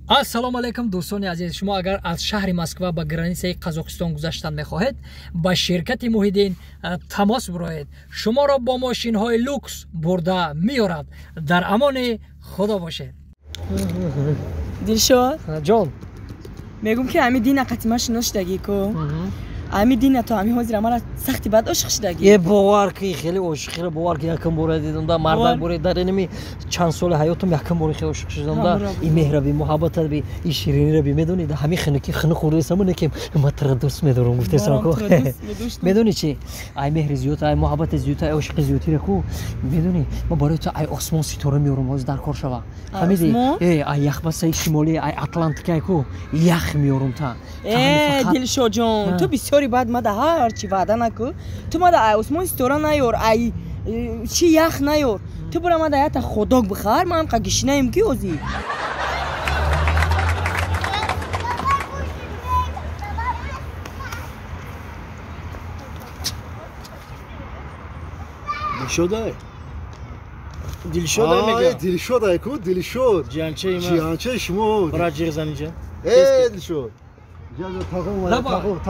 ассалому алайкум дӯстони азиз, шумо агар аз шаҳри Москва ба границаи Қазоқистон гузаштан мехоҳед, ба ширкати Муҳиддин тамос бироед. Шуморо бо мошинҳои люкс бурда меорад. Дар амони худо бошед. Дилшод ҷон, мегум ки ҳами дина қатима шиношдаги ку ҳами дина то ҳами ҳозир амара сахти бад ошиқ шудаги бовар ки хеле ошиқира бовар ки якам бора дидам да мардак бори дар инми чанд соли ҳаётам якам бори хеле ошиқ шудам да и меҳраби муҳаббата би и шириниро би медони да ҳами хиники хини хӯрдесам некем ма тара дӯст медорам гуфтесам ку медони чи ай меҳри зиёд ай муҳаббати зиёд ай ошиқи зиёдтира ку медони ма барои ту ай осмон ситора меорам ҳозир дар кор шава фаҳмиди ай яхбасаи шимолӣ ай атлантикаи ку ях меорам та Дилшод ҷон ту бисёри баъд мада ҳарчи ваъда наку ту мада ай осмони ситора наёр ай чи ях наёр ту бура мада ята ходок бихар ман қа гишинаем ки озӣ Дилшодай Дилшодай мегам Дилшодай ку Дилшод ҷиянчаи ман ҷиянчаи шумо бара ҷиғзаниҷа Дилшод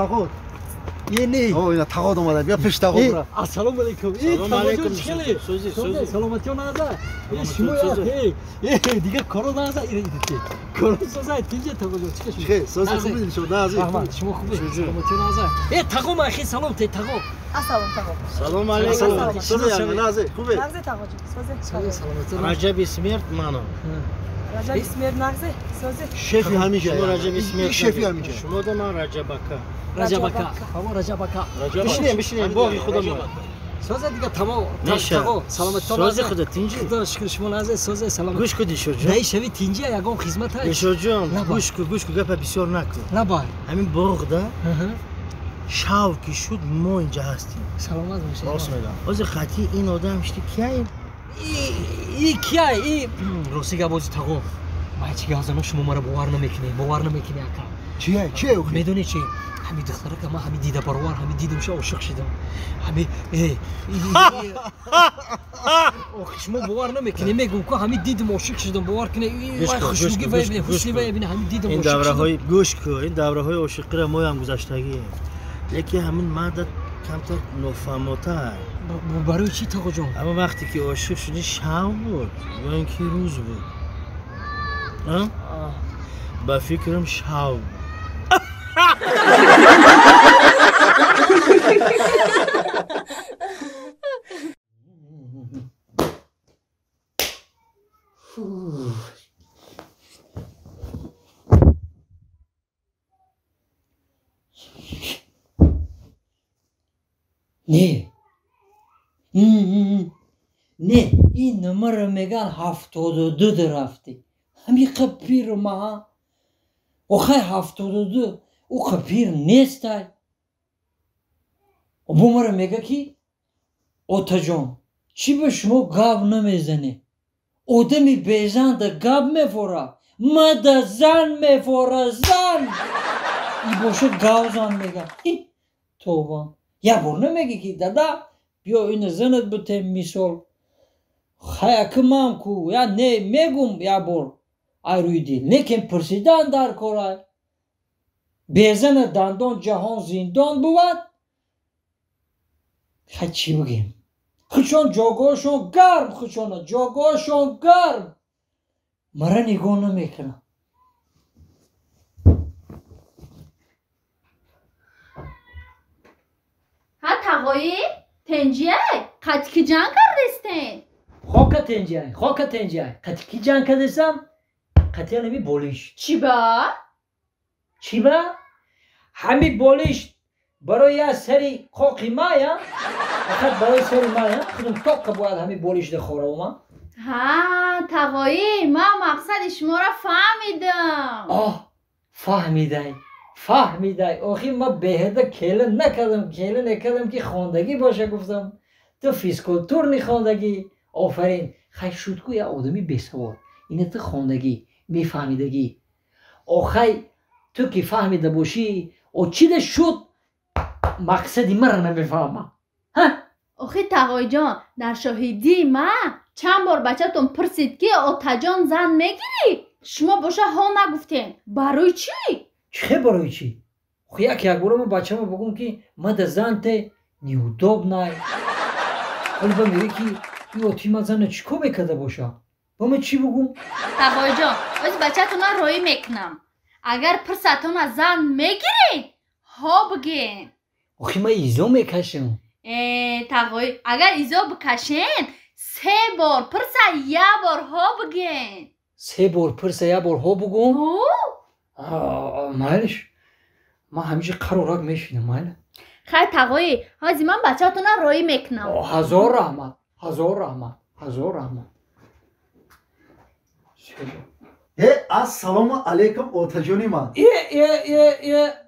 тағот ини о ина тағот омада бия пеш тағот бура ассалому алайкум Салому алейкум. созе саломати онада шумо дига коро наза иридите коро соза тинҷа тағот чика хе созе хуби Дилшод нази аҳмад шумо хуби саломати наза тағом ахи салом те тағом ассалом тағот Салому алейкум созе янга нази хуби нағзе тағот созе саломати раҷаби смерт мано раҷаби смерт нағзе созе шефи ҳамиҷа шумо раҷаби смерт шефи ҳамиҷа шумо да ман раҷабака раҷабака ҳаво раҷабака бишинем боғи худо меомад созе дига тамо неша тағо саломати созе худа тинҷи худо шукр шумо наза созе саломати гӯш ку Дилшодҷон дай шави тинҷи ягон хизмат ҳаст Дилшодҷон Набай. гӯш ку гапа бисёр накун набай ҳамин боғ да шав ки шуд мо инҷа ҳастем саломат бошед рост мегӯям ҳозир хати ин одам шти кияем и кияй и рости габози тағо ман чига ҳозирно шумо мара бовар намекунӣ ака чие чие медони чи ҳами духтарака ман ҳами дида баровар ҳами дидамша ошиқ шидам ҳами шумо бовар намекунӣ мегӯм ку ҳами дидам ошиқ шидам бовар кунӣ хушнуги вай бинӣ ҳусни вай бинӣ ҳами дидам ин ошиқ шидам давраҳои гӯш ку ин давраҳои ошиқира моям гузаштагием лекин ҳамин марда камтар нофаҳмота барои чӣ тағоҷон аммо вақте ки ошиқ шудӣ шав буд ё ин ки рӯз буд ба фикрам шав буд не ин номерро меган 72 дарафтӣ ҳами қапиру маҳа охай 72 ӯ қапир нестай бо мара мега ки отаҷон чӣ ба шумо гап намезанӣ одами безанда гап мефора мада зан мефора зан и бошад гав зан мега тобон як бор намеги ки дада биё ина занат бутем мисол хаяки ман ку я не мегум як бор ай рӯи дил лекин пурсидан дар корай безана дандон ҷаҳон зиндон буд ҳа чӣ бигем хучон ҷогоҳашон гарм хучона ҷогоҳашон гарм мара нигоҳ намекунам ҳа тағои тенҷияй қатики ҷанг кардестен хока тенҷияй қатики ҷанг кардесам қатиянами болиш чӣ ба ҳами болиш барои як сари қоқи мая фақат барои сари мая худум тока бояд ҳами болиш дохоравама ҳа тағои ман мақсади шуморо фаҳмидам фаҳмидай охи ма беҳада кела накардам ки хондагӣ боша гуфтам ту физкултурни хондагӣ офарин хай шудку як одами бесавод ина ту хондагӣ мефаҳмидагӣ охай ту ки фаҳмида бошӣ чида шуд мақсади мара намефаҳмам охи тағойҷон дар шоҳидии ман чанд бор бачатон пурсид ки отаҷон зан мегирӣ شما باشه ها نگفتین برای چی؟ چه برای چی؟ خو یک بار من بچه ما بگم که ما در زن ته نیوداب نای ولی با میگه که این آتی ما زن چیکو بکده باشه با من چی بگم؟ تقای جان از بچه‌تون روی میکنم اگر پرستون از زن میگیرین ها بگین آخی ما ایزا میکشم تقای اگر ایزا بکشین 3 بار پرسه 1 بار ها بگین 3 بار پرسه 1 بار ها بگم؟ مایلش ما همیشه قرارک میشینم مایل خیلی تقای حاضی من بچه‌تون روی میکنم هزار رحمت هزار رحمت هزار رحمت السلام علیکم اوتا جونی من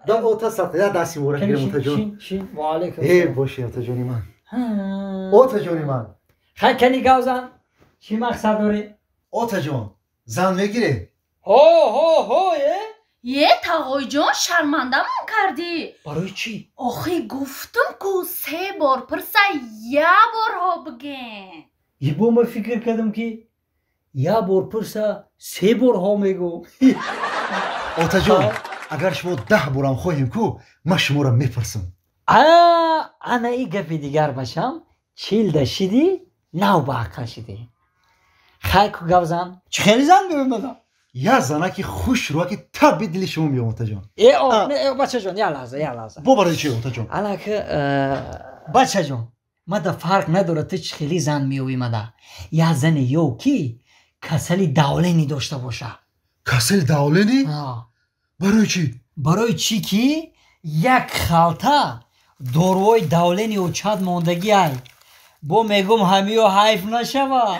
دا اوتا ساخته یا دستی مورا گیرم اوتا جون شین و علیکم باشی اوتا جونی من اوتا جونی من خیلی کنی گوزن چی مقصد داری؟ اوتا جون زن میگیره هو یه تقای جان شرمنده من کردی برای چی؟ آخه گفتم که 3 بار پرسه 1 بار ها بگین یه با من فکر کردم که 1 بار پرسه 3 بار ها میگو اوتا جون اگر شما 10 بارم خواهیم کو ما شما را میپرسم انا ای گپی دیگر باشم 40 دشیدی نو با عقل شدی خیلی که گوزن چه خیلی زن ببینم یا زنه که خوش رو که تب دلی شما میام اوتا جون بچه جون یه لحظه با برای چی اوتا جون حالا که بچه جون ما دا فرق نداره تو چه خیلی زن میوی مدا یا زن یو کی کسلی داولینی داشته باشه کسل داولینی؟ برای چی؟ برای چی که یک خالتا دوروی داولینی و چاد موندگی های با میگم همیو حیف نشوه